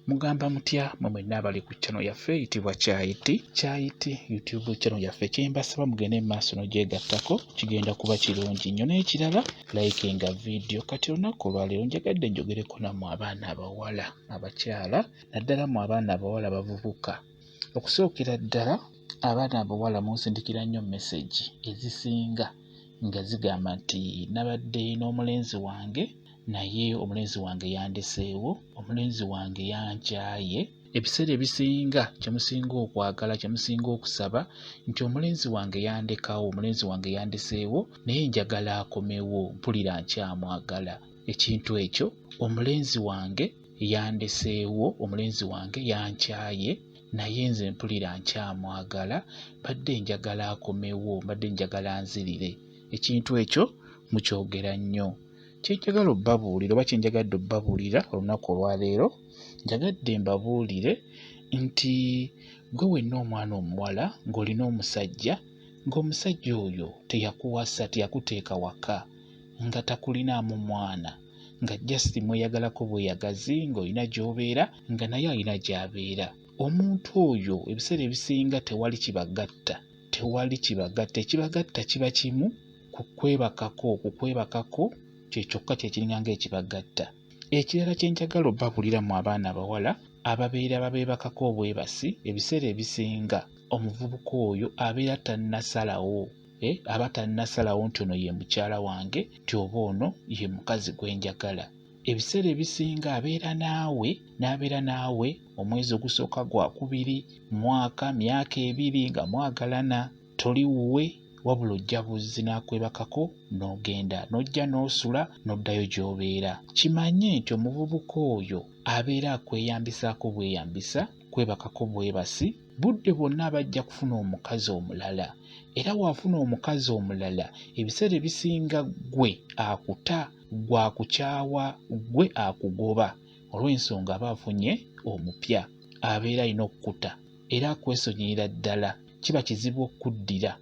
Mugamba mutya mwenna abali ku channel yaffe eyitibwa Kyayiti YouTube channel yaffe. Kyembasaba mugende mu maaso n'ogyegattako, kigenda kuba kirungi nnyo. N'ekirala likinga video. Kati olunaku olwaleero njagadde njogereko nammwe abaana abawala abakyala, naddala mu abaana abawala abavubuka. Okusookera ddala abaana abawala munsindikira nnyo message ezisinga nga zigamba nti nabadde n'omulenzi wange naye omulenzi wange yandeseewo, omulenzi wange yankyaye. Ebiseera ebisinga kyemusinga okwagala, kyemusinga okusaba nti omulenzi wange yandekawo, omulenzi wange yandeseewo naye njagala akomewo, mpulira nkyamwagala. Ekintu ekyo, omulenzi wange yandeseewo, omulenzi wange yankyaye naye nze mpulira nkyamwagala, badde njagala akomewo, badde njagala nzirire. Ekintu ekyo mukyogera nnyo. Kyenjagala obbabuulira oba kyenjagadde obbabuulira olunaku olwaleero, njagadde mbabuulire nti gwe wenna omwana omuwala ng'olina omusajja, ng'omusajja oyo teyakuwasa, teyakuteeka waka, nga takulinaamu mwana, nga just mweyagalako bweyagazi, ng'olina gy'obeera nga naye alina gy'abeera. Omuntu oyo ebiseera ebisinga tewali kibagatta, tewali kibagatta. Ekibagatta kiba kimu, kukwebakako kyokka kyekiringa ng'ekibagatta. Ekirala kye njagala obbabuulira mu abaana abawala ababeera babeebakako obwebasi, ebiseera ebisinga omuvubuka oyo abeera tannasalawo, aba tannasalawo nti ono ye mukyala wange, nti oba ono ye mukazi gwe njagala. Ebiseera ebisinga abeera naawe n'abeera naawe omwezi ogusooka gwakubiri, mwaka, myaka ebiri nga mwagalana, toli wuwe wabula ojja buzzi n'akwebakako n'ogenda, n'ojja n'osula n'oddayo gy'obeera. Kimanye nti omuvubuka oyo abeera akweyambisaako bweyambisa, kwebakako bwebasi, budde bwonna abajja kufuna omukazi omulala. Era bw'afuna omukazi omulala, ebiseera ebisinga ggwe akuta, gwe akukyawa, gwe akugoba. Olw'ensonga aba afunye omupya, abeera alina okkuta era akwesonyiyira ddala. Kiba kizibu okuddira,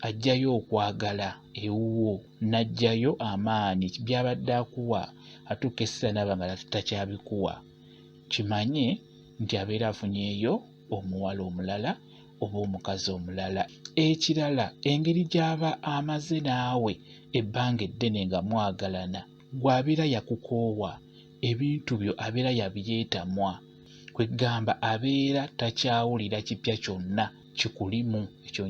ajjayo okwagala ewuwo, n'ajjayo amaanyi, by'abadde akuwa atuuka essira n'aba nga takyabikuwa. Kimanye nti abeera afunyeeyo omuwala omulala oba omukazi omulala. Ekirala, engeri gy'aba amaze naawe ebbanga eddene nga mwagalana, gw'abeera yakukoowa, ebintu byo abeera yabyetamwa, kwegamba abeera takyawulira kipya kyonna kikulimu. Ekyo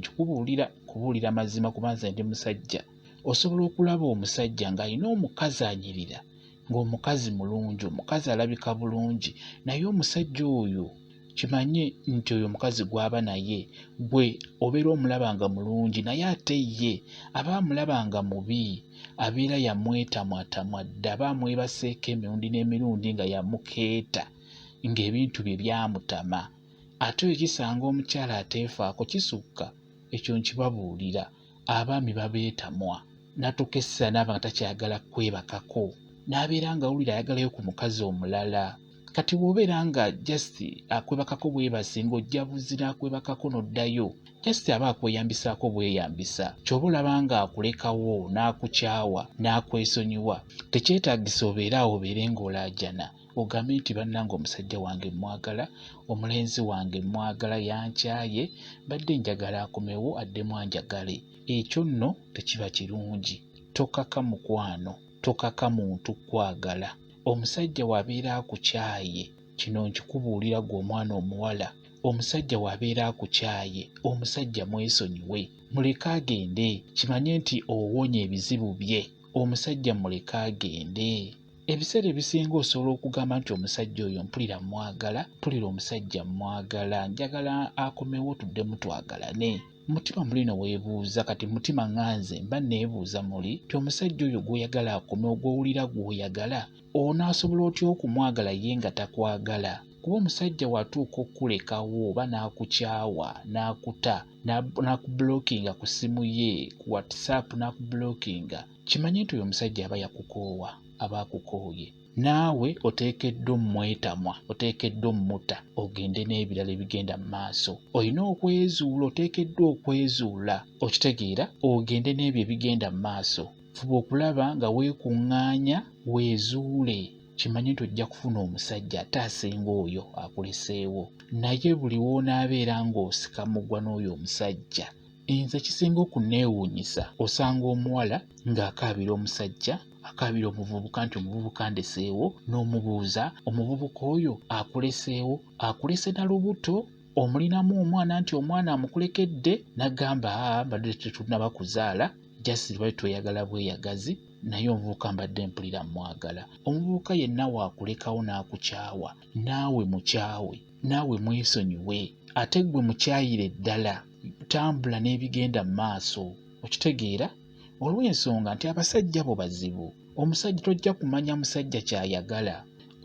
kubuulira mazima kubanga nze ndi musajja. Osobola okulaba omusajja ng'alina omukazi anyirira, ng'omukazi mulungi, omukazi alabika bulungi, naye omusajja oyo kimanye nti oyo omukazi gw'aba naye gwe obeera omulaba nga mulungi, naye ate ye aba amulaba nga mubi, abeera yamwetamwatamwa dda, aba amwebaseeko emirundi n'emirundi nga yamukeeta, ng'ebintu bye byamutama. Ate oyo kisanga omukyala ateefaako kisukka. Ekyo nkibabuulira, abaami babeetamwa, n'atuuka essira n'aba nga takyagala kwebakako, n'abeera nga wulira ayagalayo ku mukazi omulala. Kati bw'obeera nga just akwebakako bwebasi, ng'ojja buzzi n'akwebakako n'oddayo, just aba akweyambisaako bweyambisa. Ky'oba olaba nga akulekawo, n'akukyawa, n'akwesonyiwa, tekyetaagisa obeere awo obeere ng'olaajana, ogambe nti bannange omusajja wange mwagala, omulenzi wange mwagala, yankyaye, badde njagala akomewo addemu anjagale. Ekyo nno tekiba kirungi. Tokaka mukwano, tokaka muntu kwagala. Omusajja w'abeera akukyaye, kino nkikubuulira ggwe omwana omuwala, omusajja w'abeera akukyaye, omusajja mwesonyiwe, muleke agende. Kimanye nti owonye ebizibu bye, omusajja muleke agende. Ebiseera ebisinga osobola okugamba nti omusajja oyo mpulira mwagala, mpulira omusajja mwagala, njagala akomewo tuddemu twagalane. Mutima muli ne weebuuza, kati mutima ŋŋanze mba neebuuza muli ti omusajja oyo gw'oyagala akomewo, gw'owulira gw'oyagala, onaasobola otya okumwagala ye nga takwagala? Kuba omusajja watuuka okkulekawo oba n'akukyawa, n'akuta, n'akubulookinga ku ssimu ye, ku WhatsApp n'akubulookinga, kimanye nti oyo omusajja aba yakukoowa, aba akukooye. Naawe oteekeddwa ommwetamwa, oteekeddwa ommuta, ogende n'ebirala ebigenda mu maaso. Olina okwezuula, oteekeddwa okwezuula, okitegeera, ogende n'ebyo ebigenda mu maaso. Fuba okulaba nga weekuŋŋaanya, weezuule. kimanye nti ojja kufuna omusajja ate asinga oyo akuleseewo, naye buli w'onaabeera ng'osika mugwa n'oyo omusajja. Nze kisinga okunneewuunyisa osanga omuwala ng'akaabira omusajja, akaabira omuvubuka nti omuvubuka ndeseewo, n'omubuuza omuvubuka oyo akuleseewo, akulese na lubuto, omulinamu omwana nti omwana amukulekedde, n'agamba mbadde tetunnaba kuzaala, just lwaki tweyagala bweyagazi, naye omuvubuka mbadde mpulira mwagala. Omuvubuka yenna waakulekawo n'akukyawa, naawe mukyawe, naawe mwesonyiwe, ate ggwe mukyayire ddala, tambula n'ebigenda mu maaso. Okitegeera? Olw'ensonga nti abasajja bo bazibu. Omusajja tojja kumanya musajja ky'ayagala.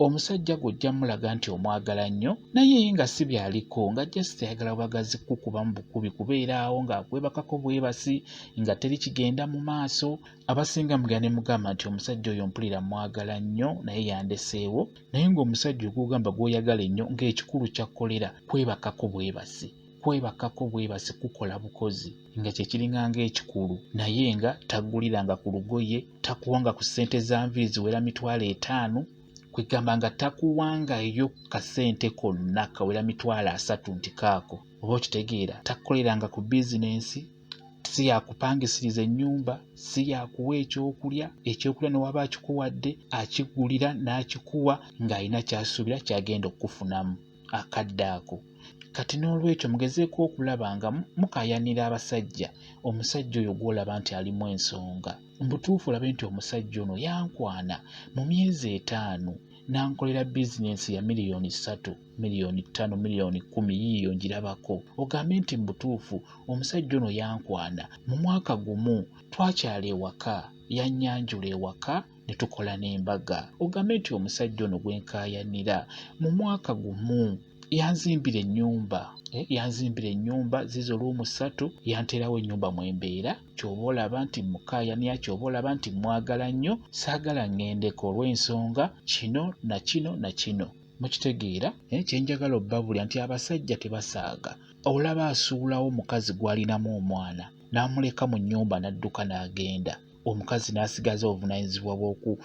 Omusajja gw'ojja mulaga nti omwagala nnyo, naye nga si byaliko, nga just ayagala bwagazi kukubamu bukubi, kubeeraawo ng'akwebakako bwebasi, nga teri kigenda mu maaso. Abasinga mugenda ne mugamba nti omusajja oyo mpulira mwagala nnyo naye yandeseewo, naye ng'omusajja ogw'ogamba gw'oyagala ennyo ng'ekikulu ky'akkolera kwebakako bwebasi. Kwebakako bwebasi kukola bukozi nga kye kiringa ng'ekikulu, naye nga tagguliranga ku lugoye, takuwanga ku ssente za nviiri ziwera $5,000, kwegamba nga takuwangayo kasente konna kawera $30,000 nti kaako. Oba okitegeera? Takkoleranga ku bizinensi, si yakupangisiriza ennyumba, si yakuwa ekyokulya ne waba akikuwadde akigulira n'akikuwa ng'alina ky'asuubira ky'agenda okukufunamu akadde ako. Kati n'olwekyo mugezeeko okulaba nga mukaayanira abasajja, omusajja oyo gw'olaba nti alimu ensonga. Mu butuufu olabe nti omusajja ono yankwana mu myezi 5 n'ankolera bizinensi ya $3,000,000, $5,000,000, $10,000,000 yiiyo ngirabako. Ogambe nti mu butuufu omusajja ono yankwana mu mwaka gumu, twakyala ewaka, yannyanjula ewaka ne tukola n'embaga. Ogambe nti omusajja ono gwe nkaayanira mu mwaka gumu yanzimbira ennyumba zizo luumu 3, yanteerawo ennyumba mwembeera. Ky'oba olaba nti mukaayanira, ky'oba olaba nti mwagala nnyo, saagala ng'endeko olw'ensonga kino na kino na kino. Mukitegeera? Kye njagala obbabulira nti abasajja tebasaaga. Olaba asuulawo mukazi gw'alinamu omwana n'amuleka mu nnyumba n'adduka n'agenda. Omukazi n'asigaza obuvunaanyizibwa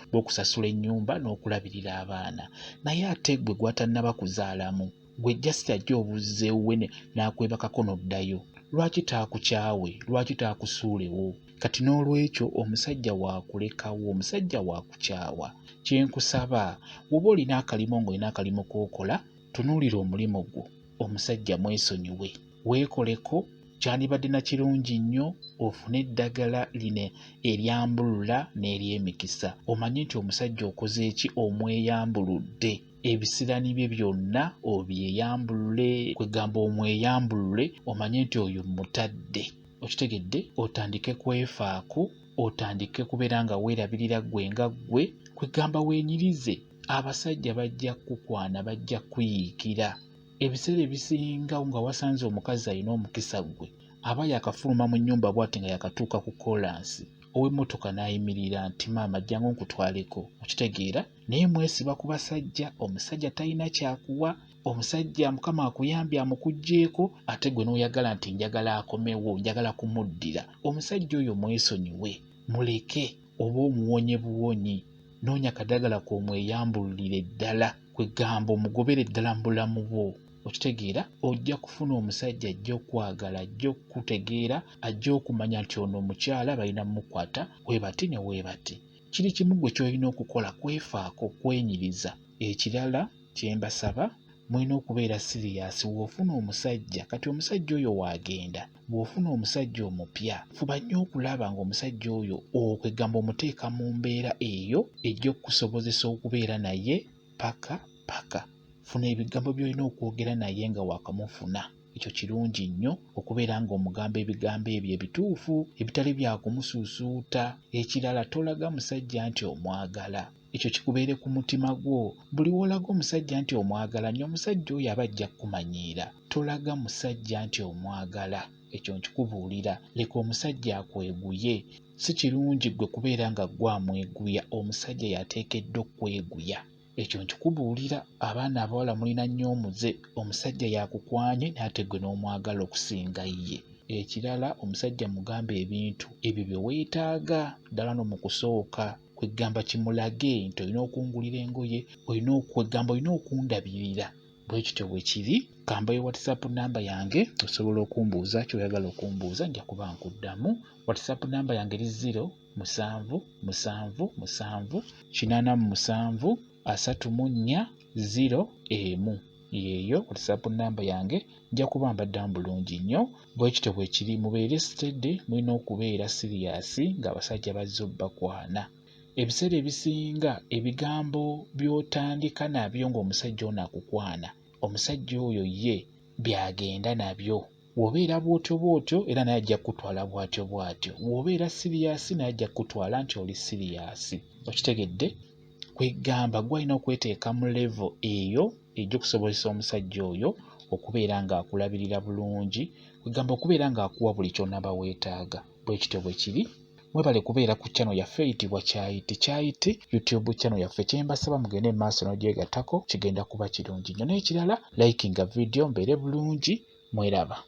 bw'okusasula ennyumba n'okulabirira abaana, naye ate ggwe gw'atannaba kuzaalamu, gwe just ajja obuzzeewe n'akwebakako n'oddayo. Lwaki taakukyawe? Lwaki taakusuulewo? Kati n'olwekyo omusajja waakulekawo, omusajja waakukyawa. Kye nkusaba, bw'oba olina akalimo ng'olina akalimo k'okola, tunuulira omulimo gwo, omusajja mwesonyiwe, weekoleko. Kyandibadde na kirungi nnyo ofune eddagala lino eryambulula n'ery'emikisa. Omanye nti omusajja okoze eki? Omweyambuludde. Ebisirani bye byonna obyeyambulule, kwegamba omweyambulule, omanye nti oyo mutadde. Okitegedde? Otandike kwefaako, otandike kubeera nga weerabirira ggwe nga ggwe, kwegamba weenyirize. Abasajja bajja kukwana, bajja kuyiikira. Ebiseera ebisinga nga wasanze omukazi alina omukisa gwe, aba yakafuluma mu nnyumba bw'ati nga yakatuuka ku koolansi, ow'emmotoka n'ayimirira nti maama jjangu nkutwaleko. Okitegeera? Naye mwesiba ku basajja, omusajja talina kyakuwa, omusajja Mukama akuyambye amukuggyeeko, ate gwe n'oyagala nti njagala akomewo, njagala kumuddira. Omusajja oyo mwesonyiwe, muleke oba omuwonye buwonyi, noonya kadagala k'omweyambulire ddala, kwegamba omugobere ddala mu bulamu bwo. Okitegeera? Ojja kufuna omusajja ajja okwagala, ajja okutegeera, ajja okumanya nti ono omukyala balina mukwata weebati ne weebati. Kiri kimu gwe ky'olina okukola, kwefaako, kwenyiriza. Ekirala kye mbasaba, mulina okubeera siriyasi bw'ofuna omusajja. Kati omusajja oyo waagenda, bw'ofuna omusajja omupya, fuba nnyo okulaba ng'omusajja oyo okwegamba omuteeka mu mbeera eyo ejja okukusobozesa okubeera naye paka. Funa ebigambo by'olina okwogera naye nga waakamufuna. Ekyo kirungi nnyo okubeera ng'omugamba ebigambo ebyo ebituufu ebitali bya kumusuusuuta. Ekirala, tolaga musajja nti omwagala. Ekyo kikubeere ku mutima gwo. Buli w'olaga omusajja nti omwagala nnyo, omusajja oyo aba ajja kukumanyiira. Tolaga musajja nti omwagala. Ekyo nkikubuulira. Leka omusajja akweguye. Si kirungi ggwe kubeera nga gwamweguya. Omusajja yateekeddwa okweguya. Ekyo nkikubuulira. Abaana abawala mulina nnyo omuze. Omusajja yakukwanye n'ate ggwe n'omwagala okusinga ye. Ekirala, omusajja mugambe ebintu ebyo bye weetaaga ddala no mu kusooka. kwegamba kimulage nti olina okungulira engoye, kwegamba olina okundabirira. Bwe kityo bwe kiri. Kambayo WhatsApp namba yange osobola okumbuuza ky'oyagala okumbuuza, nja kuba nkuddamu. WhatsApp namba yange eri 077873401. Yeeyo WhatsApp namba yange, nja kuba mbaddamu bulungi nnyo. Bwe kityo bwe kiri. Mubeere steady, mulina okubeera serious ng'abasajja bazze obbakwana. Ebiseera ebisinga ebigambo by'otandika nabyo ng'omusajja ono akukwana, omusajja oyo ye byagenda nabyo. Bw'obeera bw'otyo era naye ajja kutwala bw'atyo. Bw'obeera serious naye ajja kutwala nti oli serious. Okitegedde? Kwegamba gwe alina okweteeka mu level eyo egy'okusobozesa omusajja oyo okubeera ng'akulabirira bulungi, kwegamba okubeera ng'akuwa buli ky'onaaba weetaaga. Bwe kityo bwe kiri. Mwebale kubeera ku channel yaffe eyitibwa Kyayiti YouTube channel yaffe. Kye mbasaba mugende maaso n'ogyegattako, kigenda kuba kirungi nnyo. N'ekirala likinga video mbeere bulungi. Mweraba.